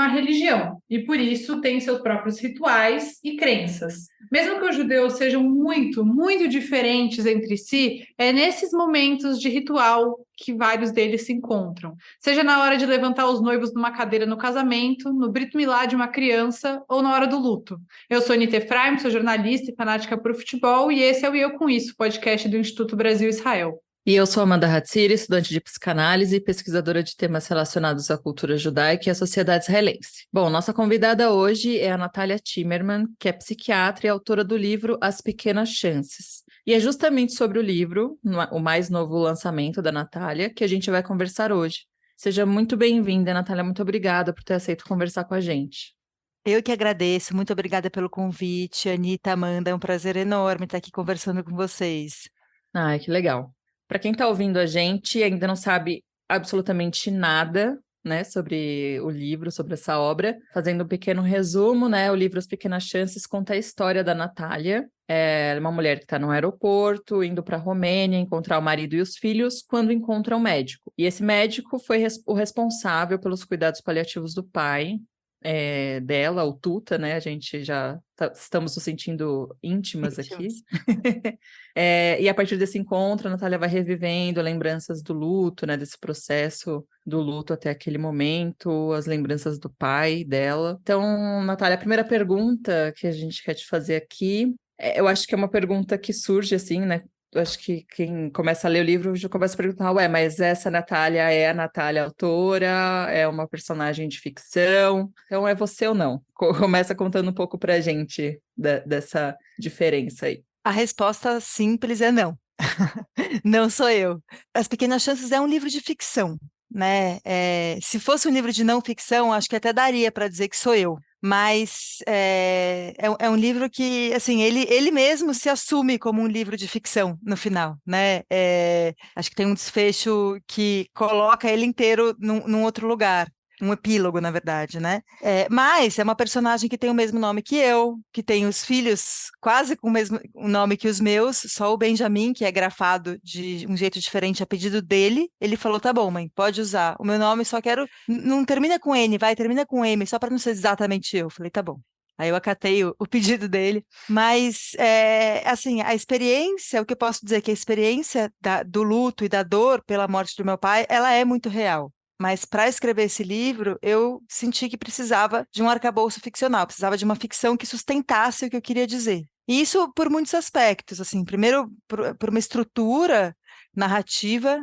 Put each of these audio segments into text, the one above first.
uma religião e, por isso, tem seus próprios rituais e crenças. Mesmo que os judeus sejam muito, muito diferentes entre si, é nesses momentos de ritual que vários deles se encontram. Seja na hora de levantar os noivos numa cadeira no casamento, no Brit Milá de uma criança ou na hora do luto. Eu sou Anita Efraim, sou jornalista e fanática por futebol e esse é o E Eu Com Isso, podcast do Instituto Brasil-Israel. E eu sou Amanda Hatziri, estudante de psicanálise e pesquisadora de temas relacionados à cultura judaica e à sociedade israelense. Bom, nossa convidada hoje é a Natália Timmerman, que é psiquiatra e autora do livro As Pequenas Chances. E é justamente sobre o livro, o mais novo lançamento da Natália, que a gente vai conversar hoje. Seja muito bem-vinda, Natália, muito obrigada por ter aceito conversar com a gente. Eu que agradeço, muito obrigada pelo convite, Anita, Amanda, é um prazer enorme estar aqui conversando com vocês. Ai, que legal. Para quem está ouvindo a gente e ainda não sabe absolutamente nada, né, sobre o livro, sobre essa obra, fazendo um pequeno resumo, né, o livro As Pequenas Chances conta a história da Natália, uma mulher que está no aeroporto, indo para a Romênia encontrar o marido e os filhos, quando encontra um médico. E esse médico foi o responsável pelos cuidados paliativos do pai, dela, o Tuta, né? A gente já estamos nos sentindo íntimas aqui. E a partir desse encontro, a Natália vai revivendo lembranças do luto, né? Desse processo do luto até aquele momento, as lembranças do pai dela. Então, Natália, a primeira pergunta que a gente quer te fazer aqui, eu acho que é uma pergunta que surge assim, né? Eu acho que quem começa a ler o livro já começa a perguntar, mas essa Natália é a Natália autora, é uma personagem de ficção, então é você ou não? Começa contando um pouco pra gente dessa diferença aí. A resposta simples é não. Não sou eu. As Pequenas Chances é um livro de ficção, né? Se fosse um livro de não ficção, acho que até daria para dizer que sou eu. Mas é um livro que, assim, ele mesmo se assume como um livro de ficção no final, né? Acho que tem um desfecho que coloca ele inteiro num outro lugar. Um epílogo, na verdade, né? Mas é uma personagem que tem o mesmo nome que eu, que tem os filhos quase com o mesmo nome que os meus, só o Benjamin, que é grafado de um jeito diferente a pedido dele. Ele falou: tá bom, mãe, pode usar o meu nome, só quero. Não termina com N, termina com M, só para não ser exatamente eu. Falei: tá bom. Aí eu acatei o pedido dele, mas, assim, a experiência, o que eu posso dizer é que a experiência do luto e da dor pela morte do meu pai, ela é muito real. Mas para escrever esse livro, eu senti que precisava de um arcabouço ficcional, precisava de uma ficção que sustentasse o que eu queria dizer. E isso por muitos aspectos, assim, primeiro por uma estrutura narrativa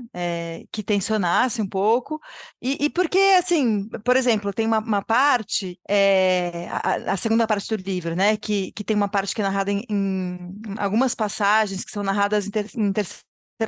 que tensionasse um pouco, e porque, assim, por exemplo, tem uma parte, a segunda parte do livro, né, que tem uma parte que é narrada em algumas passagens que são narradas em terceira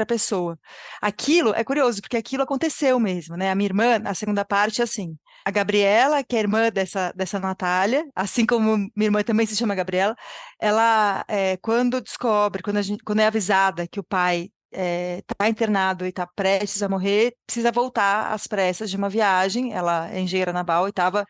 pessoa. Aquilo é curioso, porque aquilo aconteceu mesmo, né? A minha irmã, a segunda parte, é assim. A Gabriela, que é irmã dessa Natália, assim como minha irmã também se chama Gabriela, ela, quando descobre, quando é avisada que o pai está internado e está prestes a morrer, precisa voltar às pressas de uma viagem. Ela é engenheira naval e estava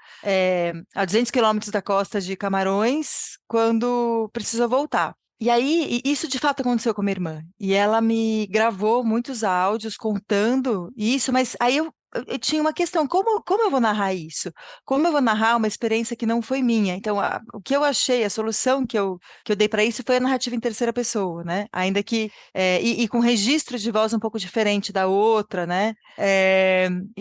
a 200 quilômetros da costa de Camarões quando precisou voltar. E aí, isso de fato aconteceu com a minha irmã. E ela me gravou muitos áudios contando isso, mas aí eu tinha uma questão: como eu vou narrar isso? Como eu vou narrar uma experiência que não foi minha? Então, o que eu achei, a solução que eu dei para isso foi a narrativa em terceira pessoa, né? Ainda que, e com registro de voz um pouco diferente da outra, né?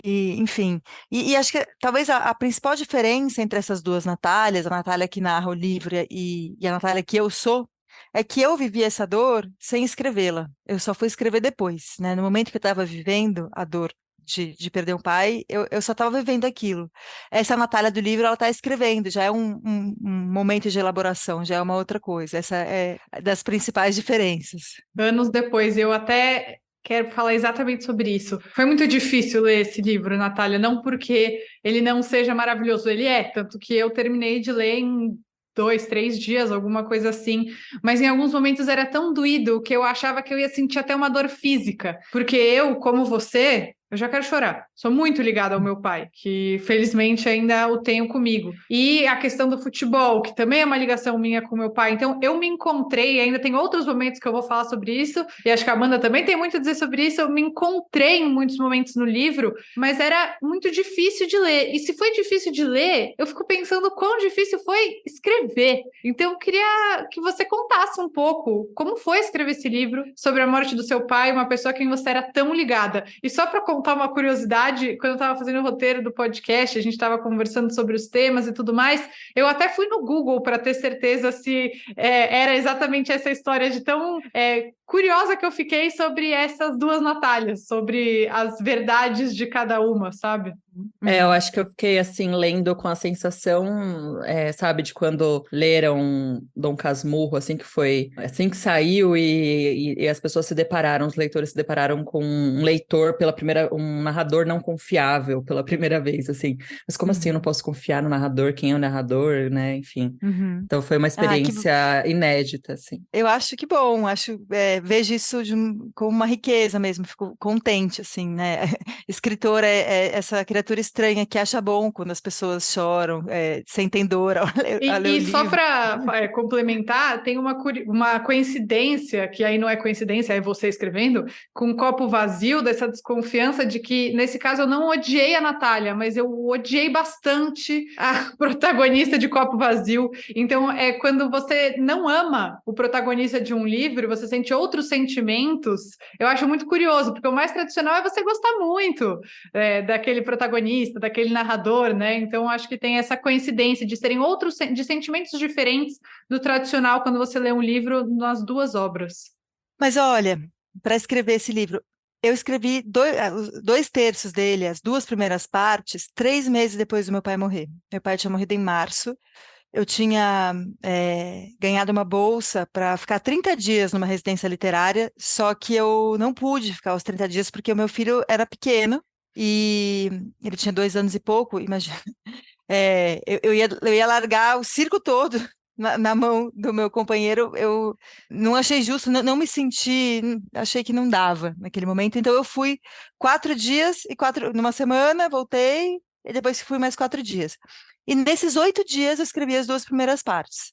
Enfim. E acho que talvez a principal diferença entre essas duas Natálias, a Natália que narra o livro e a Natália que eu sou, é que eu vivi essa dor sem escrevê-la. Eu só fui escrever depois, né? No momento que eu estava vivendo a dor de perder um pai, eu só estava vivendo aquilo. Essa Natália do livro, ela está escrevendo, já é um momento de elaboração, já é uma outra coisa. Essa é das principais diferenças. Anos depois, eu até quero falar exatamente sobre isso. Foi muito difícil ler esse livro, Natália, não porque ele não seja maravilhoso, ele é, tanto que eu terminei de ler em 2, 3 dias, alguma coisa assim, mas em alguns momentos era tão doído que eu achava que eu ia sentir até uma dor física, porque eu, como você, Eu já quero chorar. Sou muito ligada ao meu pai, que felizmente ainda o tenho comigo. E a questão do futebol, que também é uma ligação minha com meu pai. Então, eu me encontrei, ainda tem outros momentos que eu vou falar sobre isso, e acho que a Amanda também tem muito a dizer sobre isso. Eu me encontrei em muitos momentos no livro, mas era muito difícil de ler. E se foi difícil de ler, eu fico pensando quão difícil foi escrever. Então, eu queria que você contasse um pouco como foi escrever esse livro sobre a morte do seu pai, uma pessoa a quem você era tão ligada. E só para contar uma curiosidade, quando eu estava fazendo o roteiro do podcast, a gente estava conversando sobre os temas e tudo mais, eu até fui no Google para ter certeza se era exatamente essa história de tão curiosa que eu fiquei sobre essas duas Natálias, sobre as verdades de cada uma, sabe? Eu acho que eu fiquei assim, lendo com a sensação, sabe, de quando leram Dom Casmurro, assim que foi, assim que saiu e as pessoas se depararam, os leitores se depararam com um leitor um narrador não confiável pela primeira vez, assim. Mas como assim eu não posso confiar no narrador? Quem é o narrador, né? Enfim. Então foi uma experiência inédita, assim. Eu acho que bom, vejo isso como uma riqueza mesmo, fico contente, assim, né? Escritor é essa criatura estranha que acha bom quando as pessoas choram, sentem dor ao ler o E livro. só para complementar, tem uma coincidência, que aí não é coincidência, é você escrevendo, com um copo vazio, dessa desconfiança de que, nesse caso, eu não odiei a Natália, mas eu odiei bastante a protagonista de Copo Vazio. Então, quando você não ama o protagonista de um livro, você sente outros sentimentos, eu acho muito curioso, porque o mais tradicional é você gostar muito daquele protagonista, daquele narrador, né? Então, acho que tem essa coincidência de serem de sentimentos diferentes do tradicional quando você lê um livro nas duas obras. Mas olha, para escrever esse livro, eu escrevi os 2/3 dele, as 2 primeiras partes, 3 meses depois do meu pai morrer. Meu pai tinha morrido em março. Eu tinha ganhado uma bolsa para ficar 30 dias numa residência literária, só que eu não pude ficar os 30 dias porque o meu filho era pequeno e ele tinha 2 anos e pouco, imagina. Eu ia largar o circo todo na mão do meu companheiro. Eu não achei justo, não me senti, achei que não dava naquele momento. Então eu fui 4 dias numa semana, voltei, e depois fui mais 4 dias. E nesses 8 dias eu escrevi as 2 primeiras partes.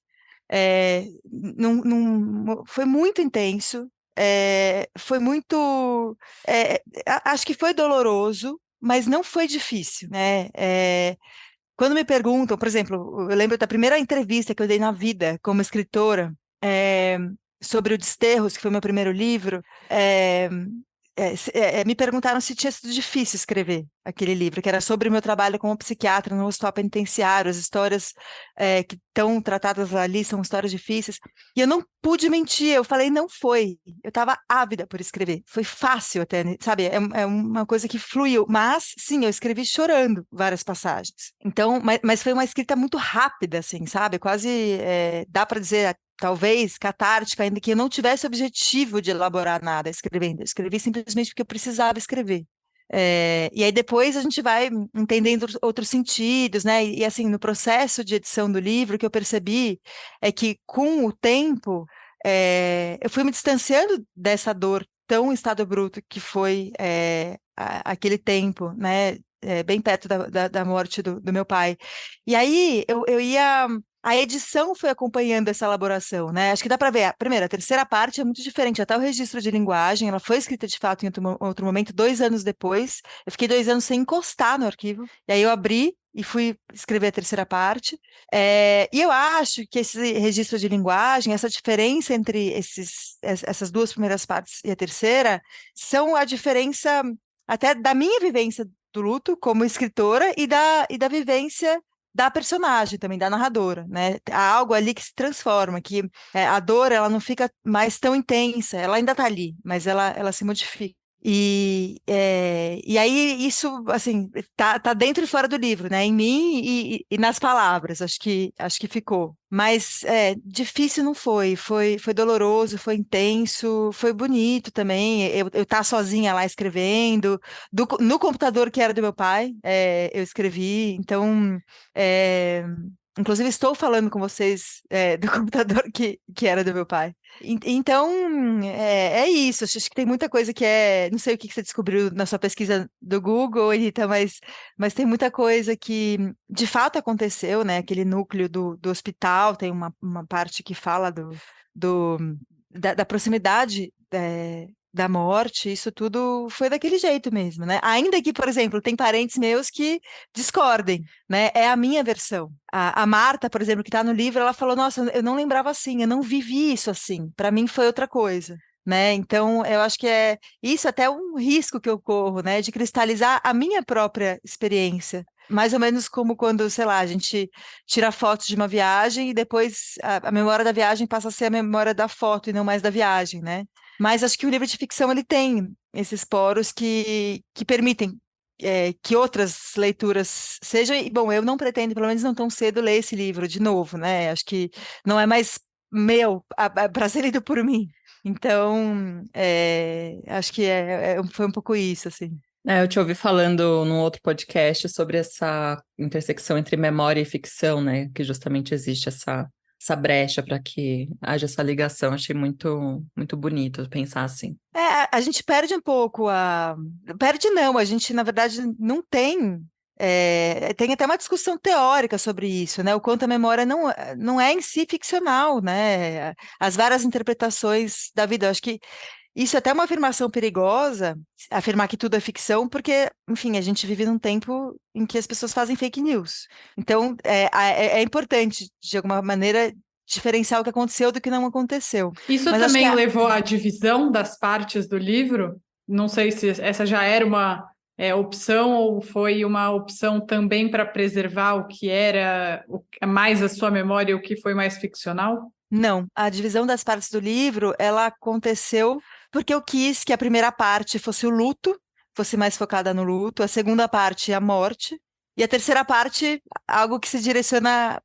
Foi muito intenso, foi muito. Acho que foi doloroso, mas não foi difícil, né? Quando me perguntam, por exemplo, eu lembro da primeira entrevista que eu dei na vida como escritora, sobre o Desterros, que foi meu primeiro livro. Me perguntaram se tinha sido difícil escrever aquele livro, que era sobre o meu trabalho como psiquiatra no hospital penitenciário. As histórias que estão tratadas ali são histórias difíceis. E eu não pude mentir, eu falei, não foi. Eu estava ávida por escrever. Foi fácil até, sabe? É uma coisa que fluiu. Mas, sim, eu escrevi chorando várias passagens. Então, mas foi uma escrita muito rápida, assim, sabe? Quase, dá para dizer, talvez catártica, ainda que eu não tivesse objetivo de elaborar nada escrevendo. Eu escrevi simplesmente porque eu precisava escrever. E aí depois a gente vai entendendo outros sentidos, né? E assim, no processo de edição do livro, o que eu percebi é que com o tempo eu fui me distanciando dessa dor tão em estado bruto que foi aquele tempo, né? Bem perto da morte do meu pai. E aí eu ia. A edição foi acompanhando essa elaboração, né? Acho que dá para ver. A terceira parte é muito diferente. Até o registro de linguagem, ela foi escrita de fato em outro momento, 2 anos depois. Eu fiquei 2 anos sem encostar no arquivo. E aí eu abri e fui escrever a terceira parte. E eu acho que esse registro de linguagem, essa diferença entre essas 2 primeiras partes e a terceira, são a diferença até da minha vivência do luto como escritora e da vivência da personagem também, da narradora, né? Há algo ali que se transforma, que a dor ela não fica mais tão intensa, ela ainda está ali, mas ela se modifica. E aí isso, assim, tá dentro e fora do livro, né? Em mim e nas palavras, acho que ficou. Mas difícil não foi doloroso, foi intenso, foi bonito também. Eu tá sozinha lá escrevendo, no computador que era do meu pai, eu escrevi. Então, Inclusive, estou falando com vocês do computador que era do meu pai. Então, é isso. Acho que tem muita coisa que é. Não sei o que você descobriu na sua pesquisa do Google, Anitta, mas tem muita coisa que de fato aconteceu, né? Aquele núcleo do hospital, tem uma parte que fala do, da proximidade. Da morte, isso tudo foi daquele jeito mesmo, né? Ainda que, por exemplo, tem parentes meus que discordem, né? É a minha versão. A Marta, por exemplo, que está no livro, ela falou: Nossa, eu não lembrava assim, eu não vivi isso assim. Para mim foi outra coisa. Né? Então, eu acho que é isso até um risco que eu corro, né? De cristalizar a minha própria experiência. Mais ou menos como quando, sei lá, a gente tira fotos de uma viagem e depois a memória da viagem passa a ser a memória da foto e não mais da viagem, né? Mas acho que o livro de ficção ele tem esses poros que permitem que outras leituras sejam. E, bom, eu não pretendo, pelo menos não tão cedo, ler esse livro de novo, né? Acho que não é mais meu para ser lido por mim. Então, acho que foi um pouco isso, assim. Eu te ouvi falando num outro podcast sobre essa intersecção entre memória e ficção, né? Que justamente existe essa brecha para que haja essa ligação. Achei muito, muito bonito pensar assim. A gente perde um pouco Perde não, a gente, na verdade, não tem. Tem até uma discussão teórica sobre isso, né? O quanto a memória não é em si ficcional, né? As várias interpretações da vida. Eu acho que isso é até uma afirmação perigosa, afirmar que tudo é ficção, porque, enfim, a gente vive num tempo em que as pessoas fazem fake news. Então, é importante, de alguma maneira, diferenciar o que aconteceu do que não aconteceu. Isso Mas acho que também levou à divisão das partes do livro? Não sei se essa já era uma opção ou foi uma opção também para preservar o que era mais a sua memória e o que foi mais ficcional? não, a divisão das partes do livro, ela aconteceu porque eu quis que a primeira parte fosse o luto, fosse mais focada no luto, a segunda parte a morte, e a terceira parte algo que se direciona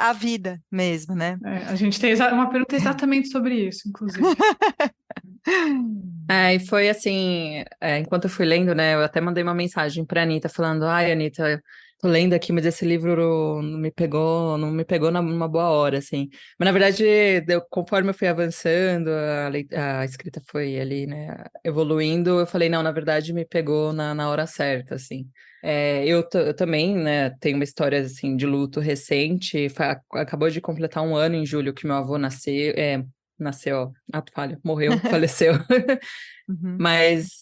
à vida mesmo, né? A gente tem uma pergunta exatamente sobre isso, inclusive. E foi assim, enquanto eu fui lendo, né, eu até mandei uma mensagem para Anitta falando: Ai, Anitta, tô lendo aqui, mas esse livro não me pegou numa boa hora, assim. Mas na verdade, conforme eu fui avançando, a escrita foi ali, né, evoluindo, eu falei: Não, na verdade, me pegou na hora certa, assim. Eu também, né, tenho uma história assim de luto recente. Acabou de completar um ano em julho que meu avô nasceu, ó, ato falho, morreu, faleceu. Uhum. Mas,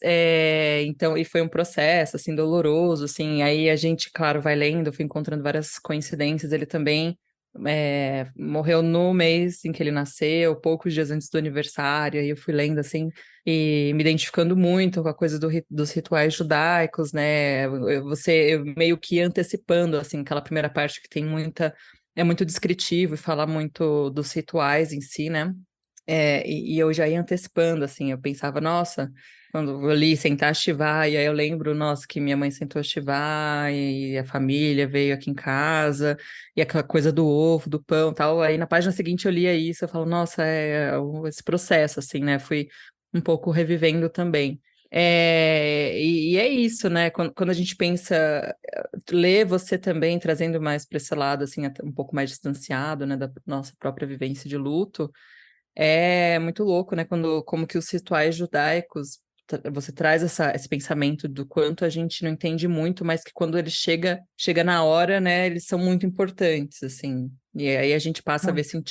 então, e foi um processo, assim, doloroso, assim, aí a gente, claro, vai lendo, fui encontrando várias coincidências, ele também morreu no mês em que ele nasceu, poucos dias antes do aniversário, aí eu fui lendo, assim, e me identificando muito com a coisa dos rituais judaicos, né, eu meio que antecipando, assim, aquela primeira parte que tem é muito descritivo e fala muito dos rituais em si, né, e eu já ia antecipando, assim, eu pensava: Nossa, quando eu li sentar a chivar, e aí eu lembro, nossa, que minha mãe sentou a chivar, e a família veio aqui em casa, e aquela coisa do ovo, do pão, tal. Aí na página seguinte eu lia isso, eu falo: Nossa, esse processo, assim, né? Fui um pouco revivendo também. E é isso, né? Quando a gente pensa, ler você também trazendo mais para esse lado, assim, até um pouco mais distanciado, né, da nossa própria vivência de luto. É muito louco, né? Como que os rituais judaicos, você traz esse pensamento do quanto a gente não entende muito, mas que quando ele chega na hora, né? Eles são muito importantes, assim. E aí a gente passa a ver Muito.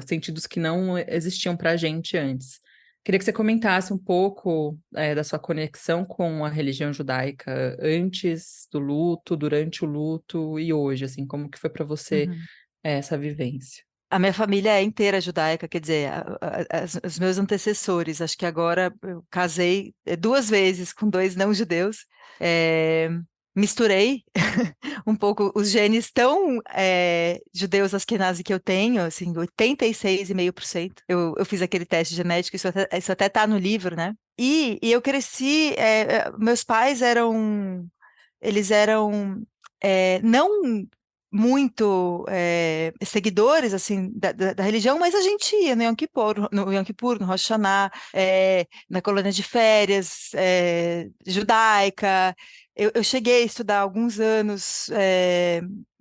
sentidos que não existiam para a gente antes. Queria que você comentasse um pouco, da sua conexão com a religião judaica antes do luto, durante o luto e hoje, assim, como que foi para você, Uhum. essa vivência? A minha família é inteira judaica, quer dizer, os meus antecessores. Acho que agora eu casei duas vezes com dois não-judeus. eh, Misturei um pouco os genes tão judeus askenazi que eu tenho, assim, 86,5%. Eu fiz aquele teste genético, isso até tá no livro, né? E eu cresci, meus pais eles eram não muito seguidores assim da religião, mas a gente ia no Yom Kippur, no Rosh Hashanah, na colônia de férias judaica. Eu cheguei a estudar alguns anos,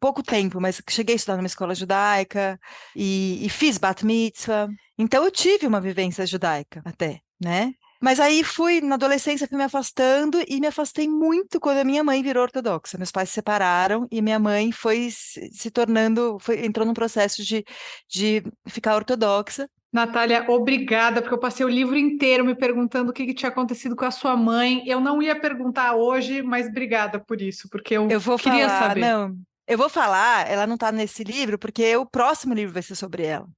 pouco tempo, mas cheguei a estudar numa escola judaica e fiz bat mitzvah. Então eu tive uma vivência judaica até, né? Mas aí na adolescência, fui me afastando e me afastei muito quando a minha mãe virou ortodoxa. Meus pais se separaram e minha mãe foi se tornando, entrou num processo de ficar ortodoxa. Natália, obrigada, porque eu passei o livro inteiro me perguntando o que tinha acontecido com a sua mãe. Eu não ia perguntar hoje, mas obrigada por isso, porque eu Eu vou queria falar, saber. não, eu vou falar, ela não está nesse livro, porque o próximo livro vai ser sobre ela.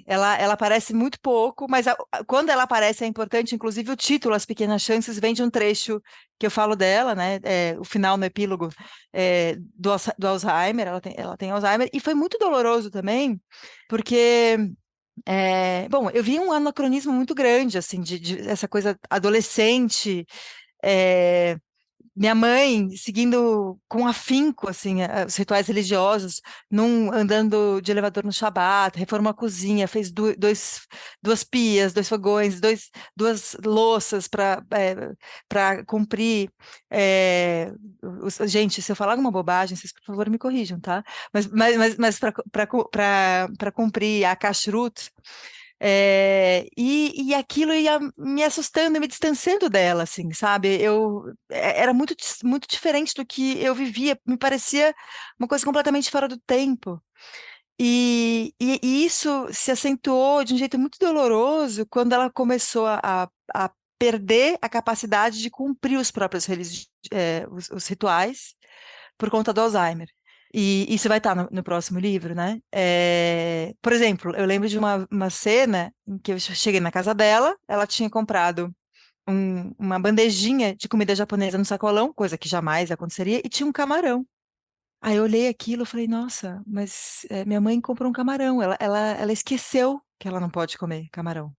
Ela aparece muito pouco, mas quando ela aparece é importante, inclusive o título, As Pequenas Chances, vem de um trecho que eu falo dela, né? O final no epílogo do Alzheimer, ela tem Alzheimer, e foi muito doloroso também, porque bom, eu vi um anacronismo muito grande, assim, de essa coisa adolescente, é, minha mãe seguindo com afinco assim os rituais religiosos, andando de elevador no Shabat, reformou a cozinha, fez duas pias, dois fogões, duas louças para cumprir. Gente, se eu falar alguma bobagem, vocês por favor me corrijam, tá? Mas para cumprir a kashrut. E aquilo ia me assustando, me distanciando dela, assim, sabe? Era muito diferente do que eu vivia, me parecia uma coisa completamente fora do tempo. E isso se acentuou de um jeito muito doloroso quando ela começou a perder a capacidade de cumprir os próprios os rituais por conta do Alzheimer. E isso vai estar no próximo livro, né? Por exemplo, eu lembro de uma cena em que eu cheguei na casa dela, ela tinha comprado uma bandejinha de comida japonesa no sacolão, coisa que jamais aconteceria, e tinha um camarão. Aí eu olhei aquilo e falei, nossa, mas minha mãe comprou um camarão, ela esqueceu que ela não pode comer camarão.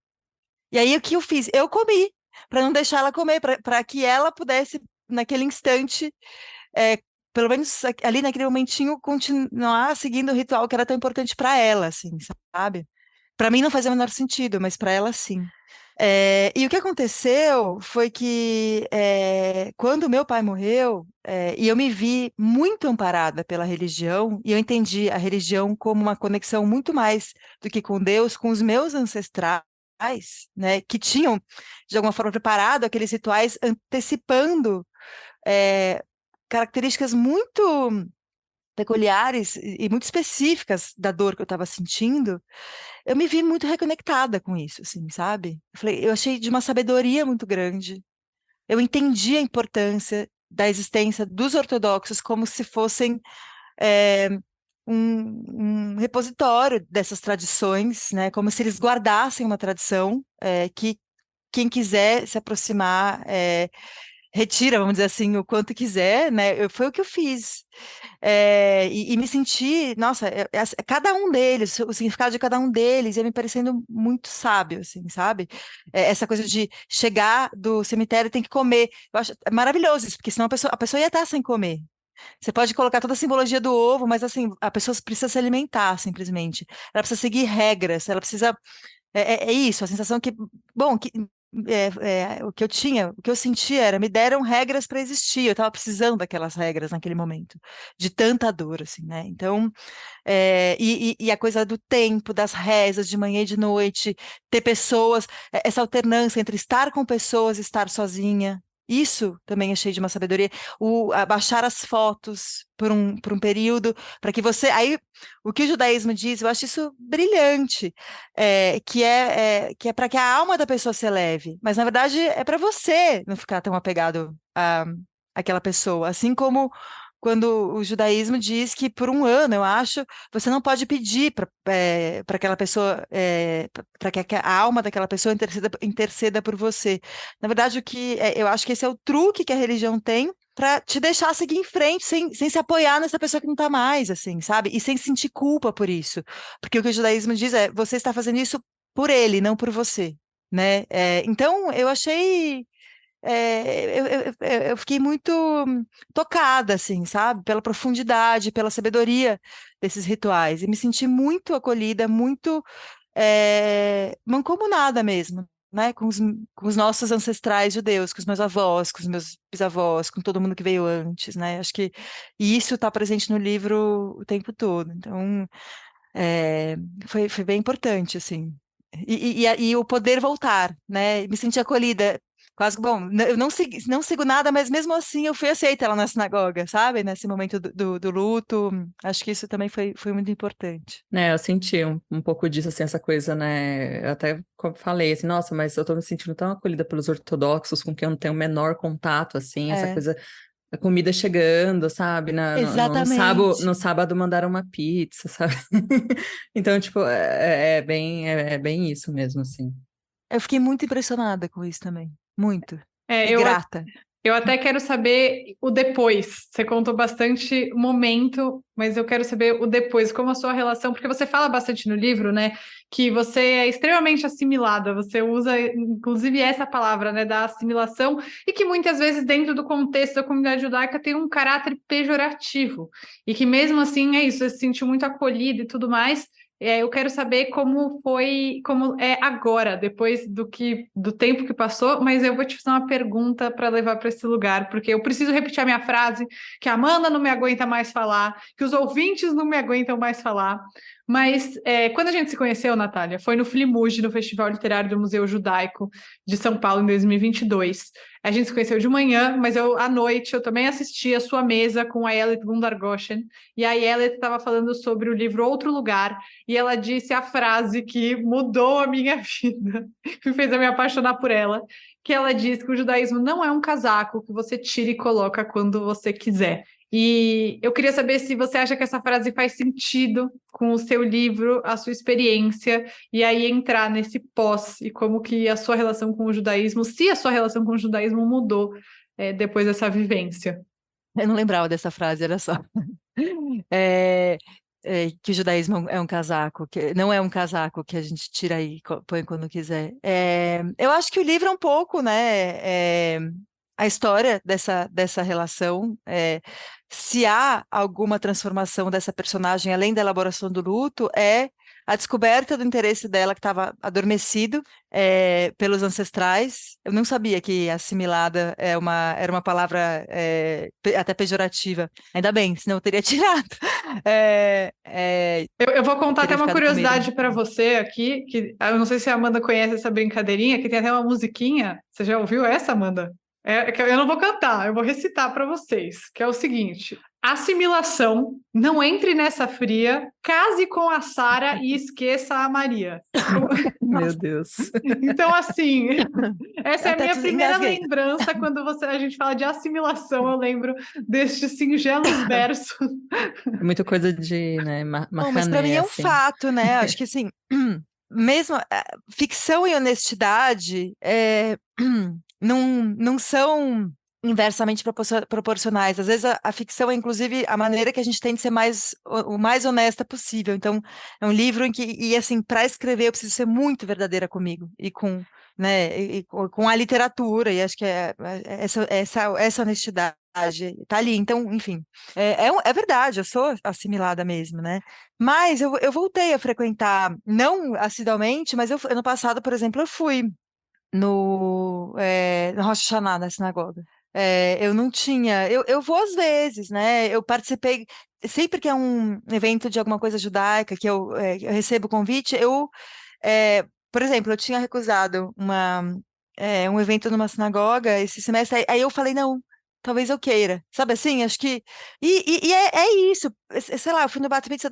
E aí o que eu fiz? Eu comi, para não deixar ela comer, para que ela pudesse, naquele instante, é, pelo menos ali naquele momentinho, continuar seguindo o ritual que era tão importante para ela, assim, sabe? Para mim não fazia o menor sentido, mas para ela sim. E o que aconteceu foi que quando meu pai morreu, e eu me vi muito amparada pela religião, e eu entendi a religião como uma conexão muito mais do que com Deus, com os meus ancestrais, né, que tinham, de alguma forma, preparado aqueles rituais antecipando características muito peculiares e muito específicas da dor que eu estava sentindo, eu me vi muito reconectada com isso, assim, sabe? Eu achei de uma sabedoria muito grande. Eu entendi a importância da existência dos ortodoxos como se fossem é, um repositório dessas tradições, né? Como se eles guardassem uma tradição que quem quiser se aproximar retira, vamos dizer assim, o quanto quiser, né? Foi o que eu fiz. E me senti, nossa, cada um deles, o significado de cada um deles ia me parecendo muito sábio, assim, sabe? Essa coisa de chegar do cemitério tem que comer. Eu acho maravilhoso isso, porque senão a pessoa ia estar sem comer. Você pode colocar toda a simbologia do ovo, mas assim, a pessoa precisa se alimentar, simplesmente. Ela precisa seguir regras, ela precisa. É isso, a sensação que, bom, o que eu tinha, o que eu sentia era, me deram regras para existir, eu estava precisando daquelas regras naquele momento, de tanta dor, assim, né? Então, e a coisa do tempo, das rezas de manhã e de noite, ter pessoas, essa alternância entre estar com pessoas e estar sozinha. Isso também achei de uma sabedoria. Abaixar as fotos por um período, para que você. Aí, o que o judaísmo diz, eu acho isso brilhante, que é para que a alma da pessoa se eleve. Mas, na verdade, é para você não ficar tão apegado àquela pessoa. Assim como quando o judaísmo diz que por um ano, eu acho, você não pode pedir para aquela pessoa, para que a alma daquela pessoa interceda por você. Na verdade, eu acho que esse é o truque que a religião tem para te deixar seguir em frente, sem se apoiar nessa pessoa que não está mais, assim, sabe? E sem sentir culpa por isso. Porque o que o judaísmo diz é, você está fazendo isso por ele, não por você, né? Então, eu achei eu fiquei muito tocada, assim, sabe? Pela profundidade, pela sabedoria desses rituais. E me senti muito acolhida, muito mancomunada mesmo, né? Com os nossos ancestrais judeus, com os meus avós, com os meus bisavós, com todo mundo que veio antes, né? Acho que isso está presente no livro o tempo todo. Então, é, foi bem importante, assim. E o poder voltar, né? Me senti acolhida. Quase, bom, eu não sigo nada, mas mesmo assim eu fui aceita lá na sinagoga, sabe? Nesse momento do luto. Acho que isso também foi muito importante. Né, eu senti um pouco disso, assim, essa coisa, né? Eu até falei assim, nossa, mas eu tô me sentindo tão acolhida pelos ortodoxos com quem eu não tenho o menor contato, assim, essa É, coisa, a comida chegando, sabe? exatamente. No sábado mandaram uma pizza, sabe? Então, tipo, é bem isso mesmo, assim. Eu fiquei muito impressionada com isso também. Muito. É, E grata. eu até quero saber o depois. Você contou bastante o momento, mas eu quero saber o depois, como a sua relação, porque você fala bastante no livro, né, que você é extremamente assimilada, você usa inclusive essa palavra, né, da assimilação, e que muitas vezes dentro do contexto da comunidade judaica tem um caráter pejorativo, e que mesmo assim é isso, você se sentiu muito acolhida e tudo mais. Eu quero saber como foi, como é agora, depois do tempo que passou, mas eu vou te fazer uma pergunta para levar para esse lugar, porque eu preciso repetir a minha frase, que a Amanda não me aguenta mais falar, que os ouvintes não me aguentam mais falar. Mas quando a gente se conheceu, Natália, foi no Flimuge, no Festival Literário do Museu Judaico de São Paulo, em 2022. A gente se conheceu de manhã, mas à noite eu também assisti a sua mesa com a Ayelet Gundargoshen, e a Ayelet estava falando sobre o livro Outro Lugar, e ela disse a frase que mudou a minha vida, que fez eu me apaixonar por ela, que ela diz que o judaísmo não é um casaco que você tira e coloca quando você quiser. E eu queria saber se você acha que essa frase faz sentido com o seu livro, a sua experiência, e aí entrar nesse pós e como que a sua relação com o judaísmo, se a sua relação com o judaísmo mudou depois dessa vivência. Eu não lembrava dessa frase, olha só. É, que o judaísmo é um casaco, que não é um casaco que a gente tira e põe quando quiser. Eu acho que o livro é um pouco, né, a história dessa relação. Se há alguma transformação dessa personagem, além da elaboração do luto, é a descoberta do interesse dela que estava adormecido pelos ancestrais. Eu não sabia que assimilada era uma palavra até pejorativa. Ainda bem, senão eu teria tirado. Eu vou contar até Teria uma ficado com medo. curiosidade para você aqui, que eu não sei se a Amanda conhece essa brincadeirinha, que tem até uma musiquinha. Você já ouviu essa, Amanda? Que eu não vou cantar, eu vou recitar para vocês, que é o seguinte: assimilação, não entre nessa fria, case com a Sara e esqueça a Maria. Meu Deus. Então, assim, essa é a Até minha primeira engasguei. lembrança quando a gente fala de assimilação, eu lembro destes singelos versos. É muita coisa de, né, Bom, mas para mim macané, é um assim. fato, né? Acho que assim, mesmo ficção e honestidade não são inversamente proporcionais. Às vezes a ficção é, inclusive, a maneira que a gente tem de ser o mais honesta possível. Então, é um livro em que, e assim, para escrever eu preciso ser muito verdadeira comigo e com, né, com a literatura, e acho que essa honestidade tá ali. Então, enfim, é verdade, eu sou assimilada mesmo, né? Mas eu voltei a frequentar, não assiduamente, mas ano passado, por exemplo, eu fui no Rosh Hashanah, na sinagoga. Eu não tinha, eu vou às vezes, né? Eu participei, sempre que é um evento de alguma coisa judaica, que eu recebo convite, por exemplo, eu tinha recusado um evento numa sinagoga esse semestre, aí eu falei, não, talvez eu queira, sabe assim? Acho que. É isso, sei lá, eu fui no Bat Mitzvah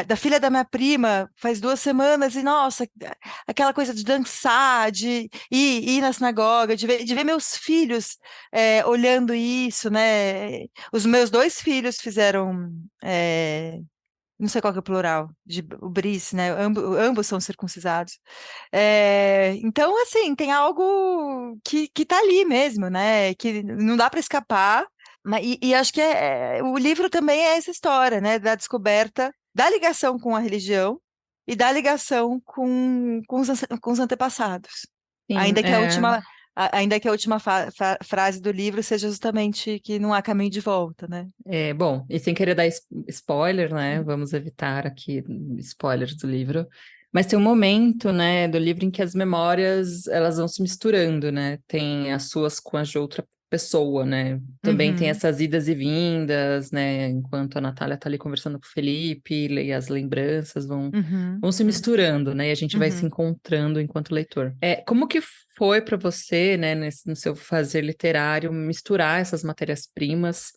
da filha da minha prima faz 2 semanas, e nossa, aquela coisa de dançar, de ir na sinagoga, de ver meus filhos olhando isso, né? Os meus 2 filhos fizeram. Não sei qual que é o plural, o bris, né? Ambos são circuncisados. Então, assim, tem algo que tá ali mesmo, né? Que não dá para escapar. E acho que o livro também é essa história, né? Da descoberta da ligação com a religião e da ligação com os antepassados. Sim, Ainda que a última Ainda que a última frase do livro seja justamente que não há caminho de volta, né? Bom, e sem querer dar spoiler, né? Vamos evitar aqui spoilers do livro. Mas tem um momento, né, do livro em que as memórias, elas vão se misturando, né? Tem as suas com as de outra pessoa, né? Também tem Uhum, essas idas e vindas, né? Enquanto a Natália tá ali conversando com o Felipe, e as lembranças uhum, vão se misturando, né? E a gente vai se uhum. encontrando enquanto leitor. Como que foi para você, né, no seu fazer literário, misturar essas matérias-primas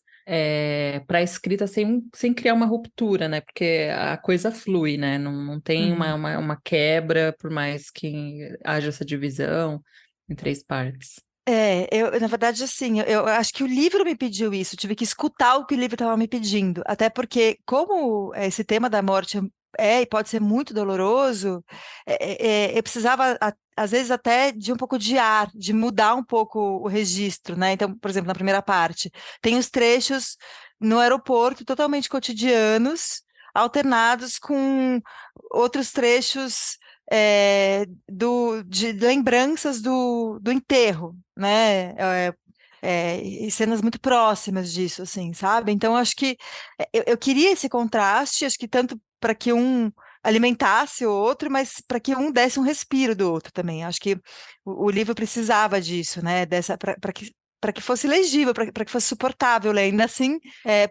para a escrita sem criar uma ruptura, né? Porque a coisa flui, né? Não tem Uhum. uma quebra, por mais que haja essa divisão em três partes. Na verdade, assim, eu acho que o livro me pediu isso, tive que escutar o que o livro estava me pedindo, até porque, como esse tema da morte e pode ser muito doloroso, eu precisava, às vezes, até de um pouco de ar, de mudar um pouco o registro, né? Então, por exemplo, na primeira parte, tem os trechos no aeroporto totalmente cotidianos, alternados com outros trechos de lembranças do enterro, né? E cenas muito próximas disso, assim, sabe? Então, acho que eu queria esse contraste, acho que tanto para que um alimentasse o outro, mas para que um desse um respiro do outro também. Acho que o livro precisava disso, né? Para que fosse legível, para que fosse suportável, ler. Ainda assim,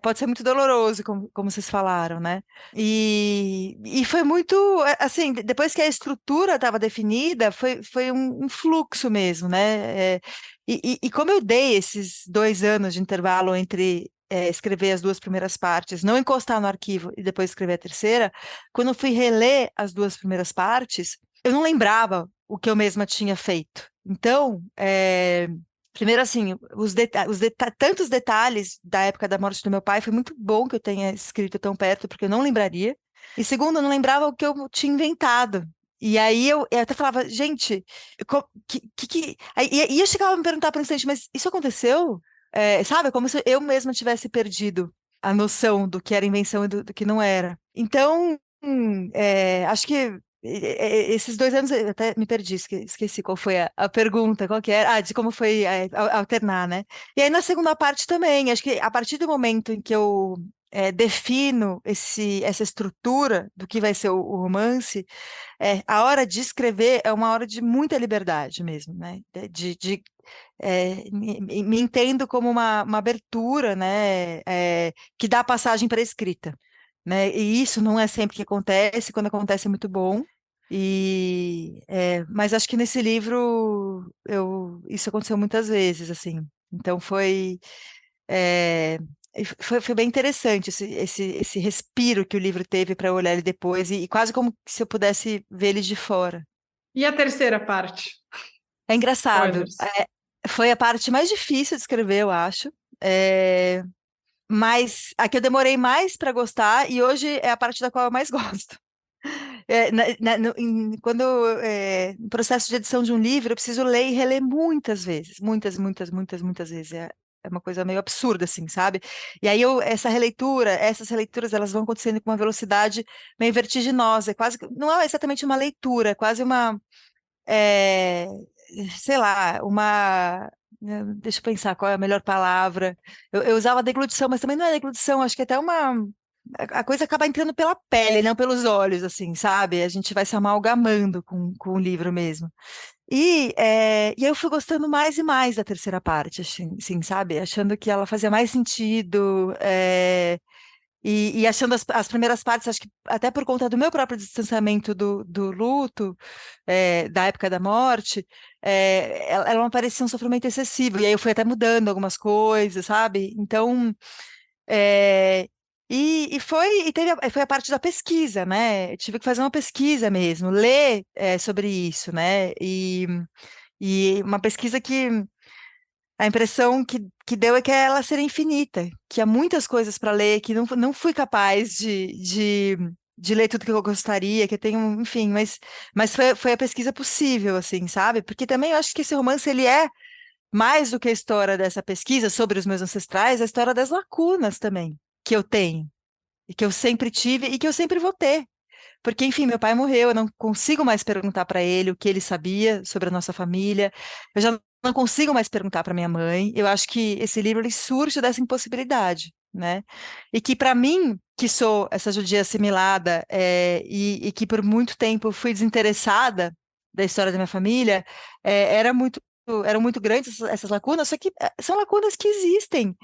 pode ser muito doloroso, como vocês falaram, né? E foi muito, assim, depois que a estrutura estava definida, foi um fluxo mesmo, né? E como eu dei esses 2 anos de intervalo entre escrever as duas primeiras partes, não encostar no arquivo e depois escrever a terceira, quando eu fui reler as duas primeiras partes, eu não lembrava o que eu mesma tinha feito. Então, primeiro, assim, tantos detalhes da época da morte do meu pai, foi muito bom que eu tenha escrito tão perto, porque eu não lembraria. E segundo, eu não lembrava o que eu tinha inventado. E aí eu até falava, gente, Aí eu chegava a me perguntar por um instante, mas isso aconteceu? Sabe, como se eu mesma tivesse perdido a noção do que era invenção e do que não era. Então, acho que esses 2 anos eu até me perdi, esqueci qual foi a pergunta, qual que era? De como foi alternar, né? E aí na segunda parte também, acho que a partir do momento em que eu defino essa estrutura do que vai ser o romance, a hora de escrever é uma hora de muita liberdade mesmo, né? Me entendo como uma abertura, né? Que dá passagem para a escrita, né? E isso não é sempre que acontece, quando acontece é muito bom. Mas acho que nesse livro isso aconteceu muitas vezes, assim. Então é, foi bem interessante esse respiro que o livro teve para eu olhar ele depois e quase como se eu pudesse ver ele de fora. E a terceira parte? É engraçado. Spoilers. Foi a parte mais difícil de escrever, eu acho. É, mas a que eu demorei mais para gostar e hoje é a parte da qual eu mais gosto. Quando no processo de edição de um livro, eu preciso ler e reler muitas vezes, muitas, muitas, muitas, muitas vezes. É uma coisa meio absurda, assim, sabe? E aí essas releituras, elas vão acontecendo com uma velocidade meio vertiginosa, não é exatamente uma leitura, é quase é, sei lá, deixa eu pensar qual é a melhor palavra. Eu usava deglutição, mas também não é deglutição, acho que é até a coisa acaba entrando pela pele, não pelos olhos, assim, sabe? A gente vai se amalgamando com o livro mesmo. E aí eu fui gostando mais e mais da terceira parte, assim, sabe? Achando que ela fazia mais sentido, e achando as primeiras partes, acho que até por conta do meu próprio distanciamento do luto, da época da morte, ela não parecia um sofrimento excessivo. E aí eu fui até mudando algumas coisas, sabe? Então, é, foi a parte da pesquisa, né? Eu tive que fazer uma pesquisa mesmo, ler sobre isso, né? E uma pesquisa que a impressão que deu é que ela seria infinita, que há muitas coisas para ler, que não fui capaz de ler tudo que eu gostaria, que eu tenho, enfim, mas foi a pesquisa possível, assim, sabe? Porque também eu acho que esse romance, ele é mais do que a história dessa pesquisa sobre os meus ancestrais, a história das lacunas também, que eu tenho, e que eu sempre tive e que eu sempre vou ter. porque, enfim, meu pai morreu, eu não consigo mais perguntar para ele o que ele sabia sobre a nossa família, eu já não consigo mais perguntar para minha mãe. Eu acho que esse livro ele surge dessa impossibilidade, né? E que para mim, que sou essa judia assimilada, e que por muito tempo fui desinteressada da história da minha família, eram muito grandes essas lacunas, só que são lacunas que existem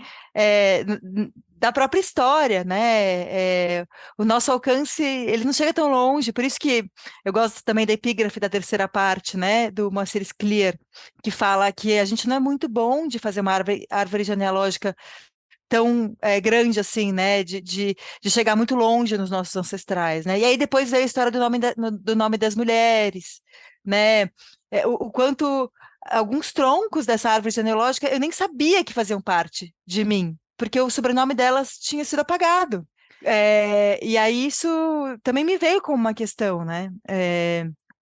da própria história, né? O nosso alcance, ele não chega tão longe, por isso que eu gosto também da epígrafe da terceira parte, né, do Moacir Scliar, que fala que a gente não é muito bom de fazer uma árvore genealógica tão grande assim, né, de chegar muito longe nos nossos ancestrais, né? E aí depois veio a história do nome das mulheres, né? O quanto alguns troncos dessa árvore genealógica eu nem sabia que faziam parte de mim, porque o sobrenome delas tinha sido apagado. E aí isso também me veio como uma questão, né?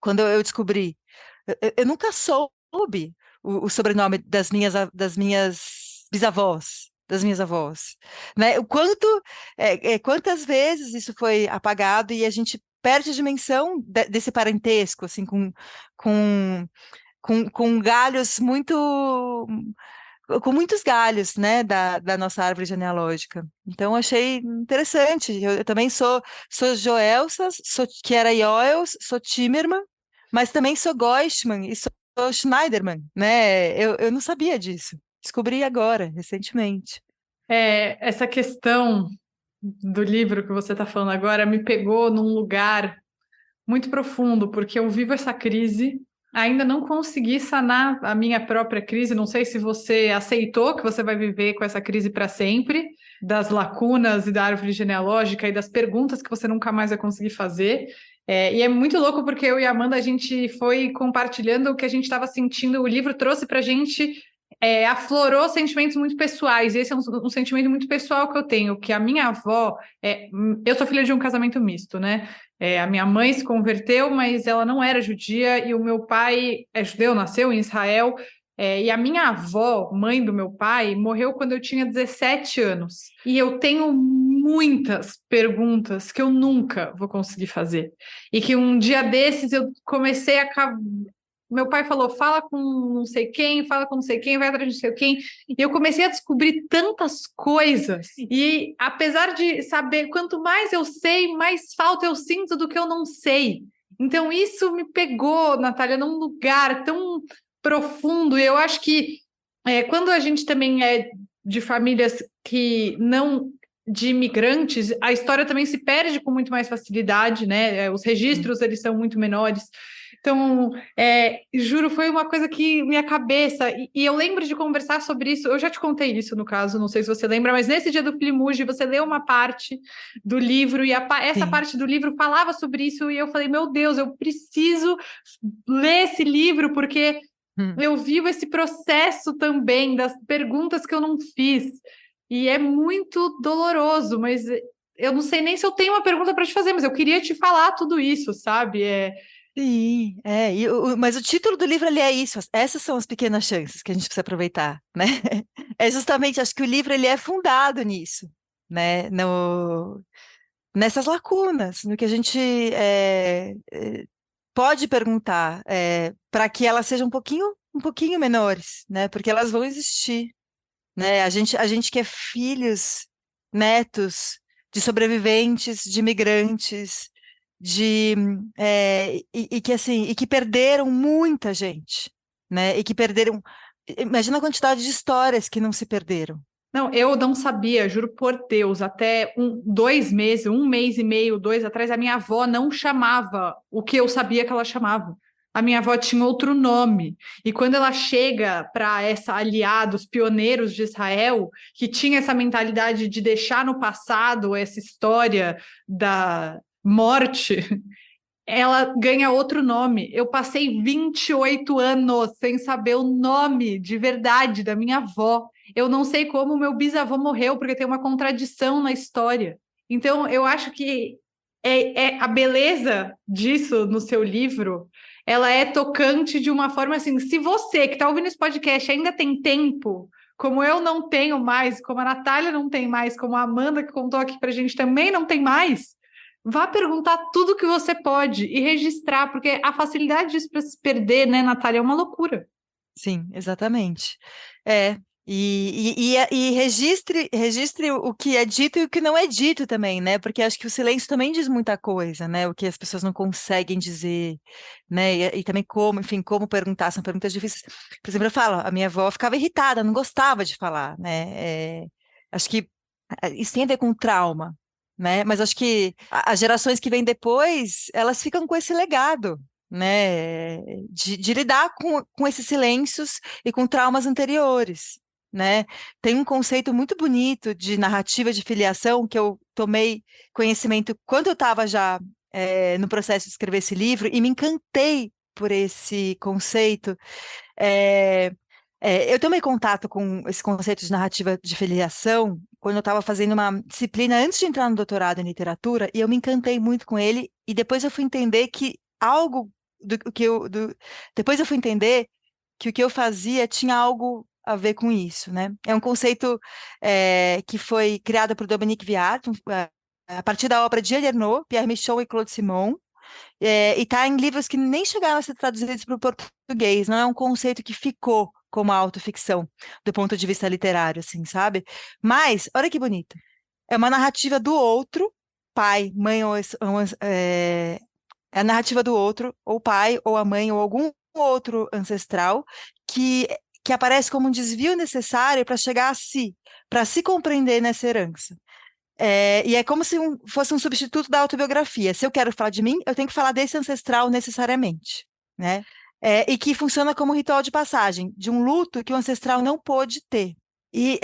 Quando eu descobri, eu nunca soube o sobrenome das minhas bisavós, das minhas avós, né? Quantas vezes isso foi apagado e a gente perde a dimensão desse parentesco, assim, com, com galhos com muitos galhos, né, da nossa árvore genealógica. Então, achei interessante. Eu também sou Joelsas, que era Joels, sou Timmerman, mas também sou Goistman e sou Schneiderman, né? Eu não sabia disso. Descobri agora, recentemente. Essa questão do livro que você está falando agora me pegou num lugar muito profundo, porque eu vivo essa crise, ainda não consegui sanar a minha própria crise. Não sei se você aceitou que você vai viver com essa crise para sempre, das lacunas e da árvore genealógica e das perguntas que você nunca mais vai conseguir fazer. E é muito louco porque eu e a Amanda, a gente foi compartilhando o que a gente estava sentindo, o livro trouxe para a gente. Aflorou sentimentos muito pessoais. Esse é um sentimento muito pessoal que eu tenho, que a minha avó, eu sou filha de um casamento misto, né? A minha mãe se converteu, mas ela não era judia, e o meu pai é judeu, nasceu em Israel, e a minha avó, mãe do meu pai, morreu quando eu tinha 17 anos. E eu tenho muitas perguntas que eu nunca vou conseguir fazer. E que um dia desses eu comecei a meu pai falou, fala com não sei quem, fala com não sei quem, vai atrás de não sei quem. E eu comecei a descobrir tantas coisas. E apesar de saber, quanto mais eu sei, mais falta eu sinto do que eu não sei. Então isso me pegou, Natália, num lugar tão profundo. E eu acho que quando a gente também é de famílias que não de imigrantes, a história também se perde com muito mais facilidade, né? Os registros, eles são muito menores. Então, juro, foi uma coisa que minha cabeça, e eu lembro de conversar sobre isso, eu já te contei isso no caso, não sei se você lembra, mas nesse dia do Filimuge, você leu uma parte do livro, e essa Sim. parte do livro falava sobre isso, e eu falei, meu Deus, eu preciso ler esse livro, porque eu vivo esse processo também, das perguntas que eu não fiz, e é muito doloroso, mas eu não sei nem se eu tenho uma pergunta para te fazer, mas eu queria te falar tudo isso, sabe? Sim, mas o título do livro ele é isso, essas são as pequenas chances que a gente precisa aproveitar, né? É justamente, acho que o livro ele é fundado nisso, né? Nessas lacunas, no que a gente pode perguntar, para que elas sejam um pouquinho menores, né? Porque elas vão existir, né? A gente que é filhos, netos de sobreviventes, de imigrantes, e que assim, e que perderam muita gente, né? E que perderam. Imagina a quantidade de histórias que não se perderam. Não, eu não sabia, juro por Deus, até 2 meses, 1 mês e meio, 2 atrás, a minha avó não chamava o que eu sabia que ela chamava. A minha avó tinha outro nome. E quando ela chega para essa aliada, os pioneiros de Israel, que tinha essa mentalidade de deixar no passado essa história da morte, ela ganha outro nome. Eu passei 28 anos sem saber o nome de verdade da minha avó. Eu não sei como o meu bisavô morreu, porque tem uma contradição na história. Então, eu acho que a beleza disso no seu livro, ela é tocante de uma forma assim, se você que está ouvindo esse podcast ainda tem tempo, como eu não tenho mais, como a Natália não tem mais, como a Amanda que contou aqui pra gente também não tem mais, vá perguntar tudo que você pode e registrar, porque a facilidade disso para se perder, né, Natália, é uma loucura. Sim, exatamente. É, e registre o que é dito e o que não é dito também, né? Porque acho que o silêncio também diz muita coisa, né? O que as pessoas não conseguem dizer, né? E também como, enfim, como perguntar, são perguntas difíceis. Por exemplo, eu falo, a minha avó ficava irritada, não gostava de falar, né? Acho que isso tem a ver com trauma, né? Mas acho que as gerações que vêm depois, elas ficam com esse legado, né, de lidar com esses silêncios e com traumas anteriores, né? Tem um conceito muito bonito de narrativa de filiação que eu tomei conhecimento quando eu estava já no processo de escrever esse livro e me encantei por esse conceito. É, eu tomei contato com esse conceito de narrativa de filiação quando eu estava fazendo uma disciplina antes de entrar no doutorado em literatura, e eu me encantei muito com ele, e depois eu fui entender que algo do que eu. Depois eu fui entender que o que eu fazia tinha algo a ver com isso, né? É um conceito que foi criado por Dominique Viard, a partir da obra de Elie, Pierre Michon e Claude Simon, e está em livros que nem chegaram a ser traduzidos para o português, não é um conceito que ficou como autoficção, do ponto de vista literário, assim, sabe? Mas, olha que bonito, é uma narrativa do outro, pai, mãe, é a narrativa do outro, ou pai, ou a mãe, ou algum outro ancestral, que, que aparece como um desvio necessário para chegar a si, para se compreender nessa herança. E é como se fosse um substituto da autobiografia. Se eu quero falar de mim, eu tenho que falar desse ancestral necessariamente, né? E que funciona como um ritual de passagem, de um luto que o ancestral não pôde ter. E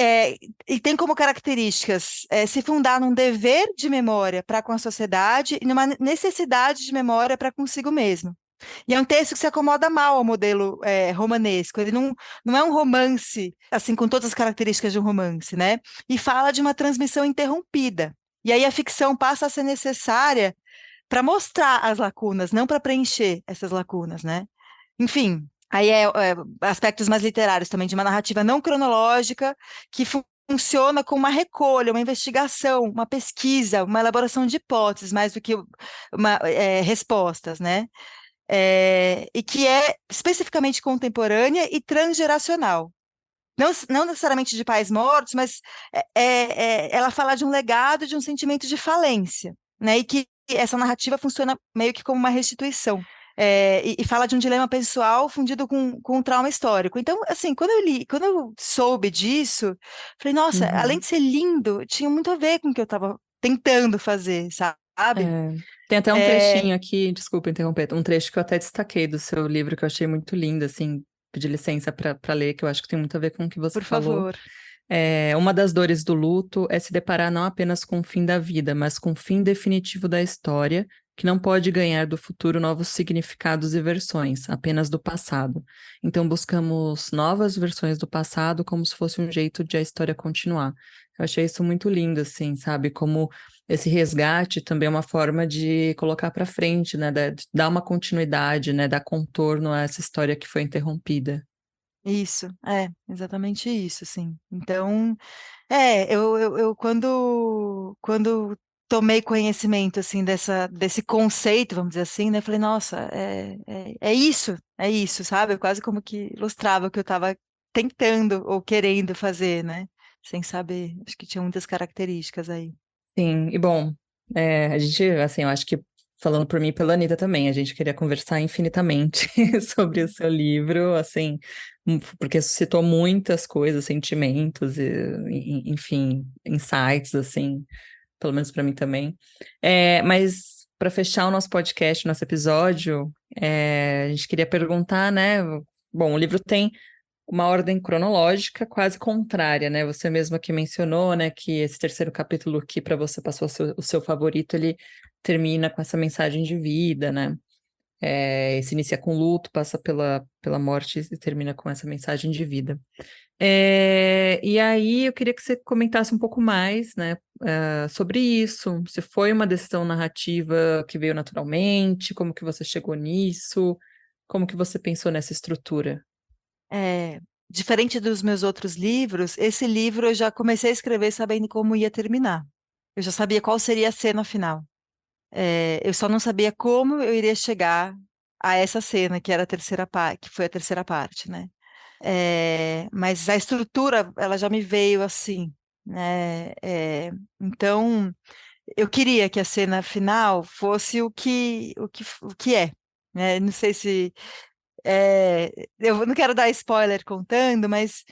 tem como características se fundar num dever de memória para com a sociedade e numa necessidade de memória para consigo mesmo. E é um texto que se acomoda mal ao modelo romanesco. Ele não é um romance, assim, com todas as características de um romance, né? E fala de uma transmissão interrompida. E aí a ficção passa a ser necessária para mostrar as lacunas, não para preencher essas lacunas, né? Enfim, aí aspectos mais literários também, de uma narrativa não cronológica que funciona como uma recolha, uma investigação, uma pesquisa, uma elaboração de hipóteses, mais do que respostas, né? E que é especificamente contemporânea e transgeracional. Não necessariamente de pais mortos, mas ela fala de um legado, de um sentimento de falência, né? E que essa narrativa funciona meio que como uma restituição. E fala de um dilema pessoal fundido com um trauma histórico. Então, assim, quando eu soube disso, falei, nossa, além Uhum. de ser lindo, tinha muito a ver com o que eu estava tentando fazer, sabe? Tem até um trechinho aqui, desculpa interromper, um trecho que eu até destaquei do seu livro que eu achei muito lindo, assim, pedir licença para ler, que eu acho que tem muito a ver com o que você Por falou. favor. Uma das dores do luto é se deparar não apenas com o fim da vida, mas com o fim definitivo da história, que não pode ganhar do futuro novos significados e versões, apenas do passado. Então buscamos novas versões do passado como se fosse um jeito de a história continuar. Eu achei isso muito lindo, assim, sabe? Como esse resgate também é uma forma de colocar para frente, né? De dar uma continuidade, né? Dar contorno a essa história que foi interrompida. Isso, exatamente isso, sim. Então, eu quando tomei conhecimento, assim, desse conceito, vamos dizer assim, né, falei, nossa, é isso, sabe? Quase como que ilustrava o que eu estava tentando ou querendo fazer, né? Sem saber, acho que tinha muitas características aí. Sim, e bom, a gente, assim, eu acho que falando por mim e pela Anitta também, a gente queria conversar infinitamente sobre o seu livro, assim, porque suscitou muitas coisas, sentimentos, enfim, insights, assim, pelo menos para mim também. Mas para fechar o nosso podcast, nosso episódio, a gente queria perguntar, né? Bom, o livro tem uma ordem cronológica quase contrária, né? Você mesmo aqui mencionou, né, que esse terceiro capítulo que para você passou o seu favorito, ele termina com essa mensagem de vida, né? Se inicia com luto, passa pela morte e termina com essa mensagem de vida. E aí eu queria que você comentasse um pouco mais, né, sobre isso. Se foi uma decisão narrativa que veio naturalmente, como que você chegou nisso, como que você pensou nessa estrutura? Diferente dos meus outros livros, esse livro eu já comecei a escrever sabendo como ia terminar. Eu já sabia qual seria a cena final. Eu só não sabia como eu iria chegar a essa cena, que era a terceira parte, que foi a terceira parte, né? Mas a estrutura, ela já me veio assim, né? Então, eu queria que a cena final fosse o que é, né? Não sei se eu não quero dar spoiler contando, mas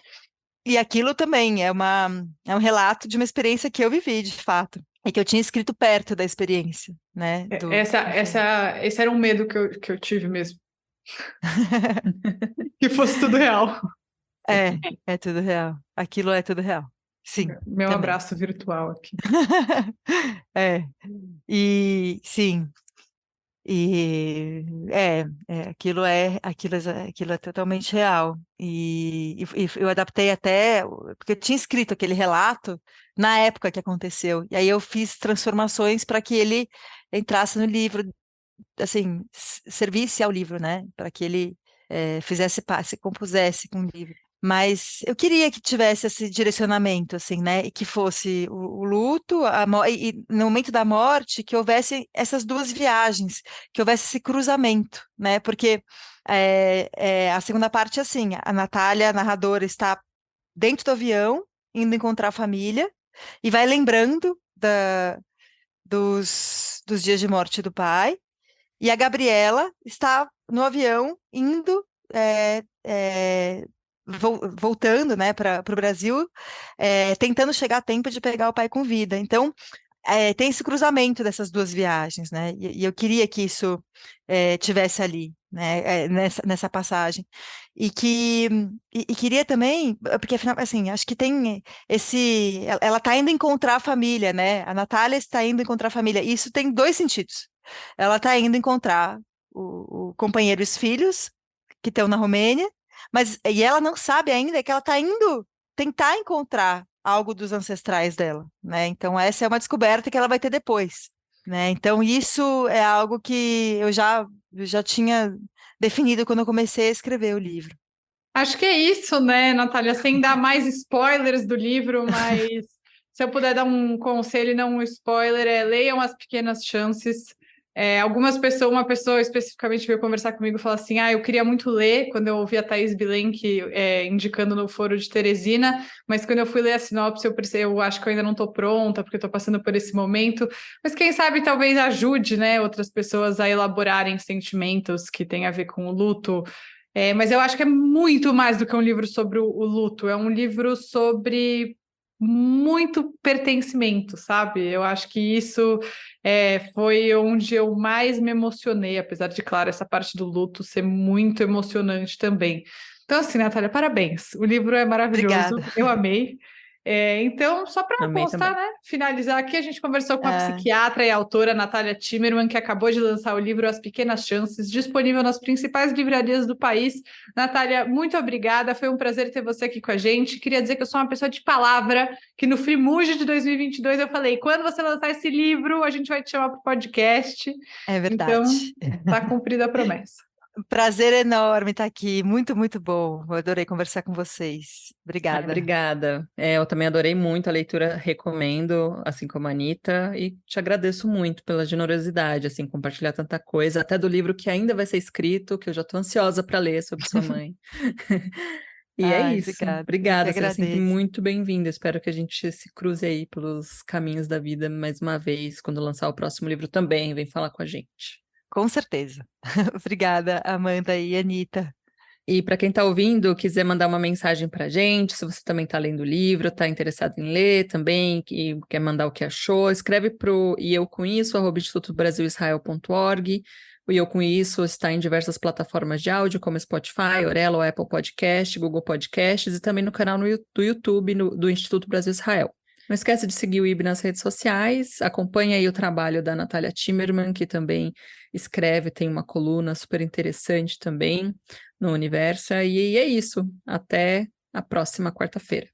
e aquilo também é um relato de uma experiência que eu vivi, de fato, e que eu tinha escrito perto da experiência, né? Enfim. Esse era um medo que eu tive mesmo, que fosse tudo real. É tudo real. Aquilo é tudo real. Sim, Meu também. abraço virtual aqui. É, e sim, e aquilo é totalmente real. E eu adaptei até, porque eu tinha escrito aquele relato na época que aconteceu, e aí eu fiz transformações para que ele entrasse no livro, assim, servisse ao livro, né? Para que ele se compusesse com o livro. Mas eu queria que tivesse esse direcionamento, assim, né? E que fosse o luto, e no momento da morte, que houvesse essas duas viagens, que houvesse esse cruzamento, né? Porque a segunda parte é assim, a Natália, a narradora, está dentro do avião, indo encontrar a família, e vai lembrando dos dias de morte do pai, e a Gabriela está no avião indo, voltando, né, para o Brasil, tentando chegar a tempo de pegar o pai com vida. Então, tem esse cruzamento dessas duas viagens, né? E eu queria que isso tivesse ali, né, nessa passagem. E queria também, porque afinal, assim, acho que tem ela está indo encontrar a família, né? A Natália está indo encontrar a família. E isso tem dois sentidos. Ela está indo encontrar o companheiro e os filhos que estão na Romênia, e ela não sabe ainda que ela está indo tentar encontrar algo dos ancestrais dela, né? Então essa é uma descoberta que ela vai ter depois, né? Então isso é algo que eu já tinha definido quando eu comecei a escrever o livro. Acho que é isso, né, Natália? Sem dar mais spoilers do livro, mas se eu puder dar um conselho e não um spoiler, leiam As Pequenas Chances. Uma pessoa especificamente veio conversar comigo e falou assim: eu queria muito ler quando eu ouvi a Thaís Bilenque indicando no Foro de Teresina, mas quando eu fui ler a sinopse, eu acho que eu ainda não estou pronta, porque estou passando por esse momento. Mas quem sabe talvez ajude, né, outras pessoas a elaborarem sentimentos que têm a ver com o luto. Mas eu acho que é muito mais do que um livro sobre o luto, é um livro sobre muito pertencimento, sabe? Eu acho que isso foi onde eu mais me emocionei, apesar de, claro, essa parte do luto ser muito emocionante também. Então, assim, Natália, parabéns. O livro é maravilhoso, Obrigada. eu amei. Então, só para Amei constar, também. né? Finalizar aqui, a gente conversou com a Ah, psiquiatra e autora Natália Timmerman, que acabou de lançar o livro As Pequenas Chances, disponível nas principais livrarias do país. Natália, muito obrigada, foi um prazer ter você aqui com a gente. Queria dizer que eu sou uma pessoa de palavra, que no Frimuge de 2022 eu falei, quando você lançar esse livro, a gente vai te chamar para o podcast. é Então, verdade. está cumprida a promessa. Prazer enorme estar aqui. Muito, muito bom. Eu adorei conversar com vocês. Ai, Obrigada. obrigada. Eu também adorei muito a leitura, recomendo, assim como a Anitta, e te agradeço muito pela generosidade, assim, compartilhar tanta coisa, até do livro que ainda vai ser escrito, que eu já estou ansiosa para ler sobre sua mãe. E é Ai, isso. obrigada. Eu que Obrigada, seja sempre agradeço. muito bem-vinda. Espero que a gente se cruze aí pelos caminhos da vida mais uma vez, quando lançar o próximo livro também, vem falar com a gente. Com certeza. Obrigada, Amanda e Anitta. E para quem está ouvindo, quiser mandar uma mensagem para a gente, se você também está lendo o livro, está interessado em ler também, que quer mandar o que achou, escreve para o @institutobrasilisrael.org. O E Eu Com Isso está em diversas plataformas de áudio, como Spotify, Orelo, Apple Podcast, Google Podcasts e também no canal do YouTube do Instituto Brasil Israel. Não esquece de seguir o IB nas redes sociais, acompanha aí o trabalho da Natália Timmerman, que também escreve, tem uma coluna super interessante também no Universo, e é isso. Até a próxima quarta-feira.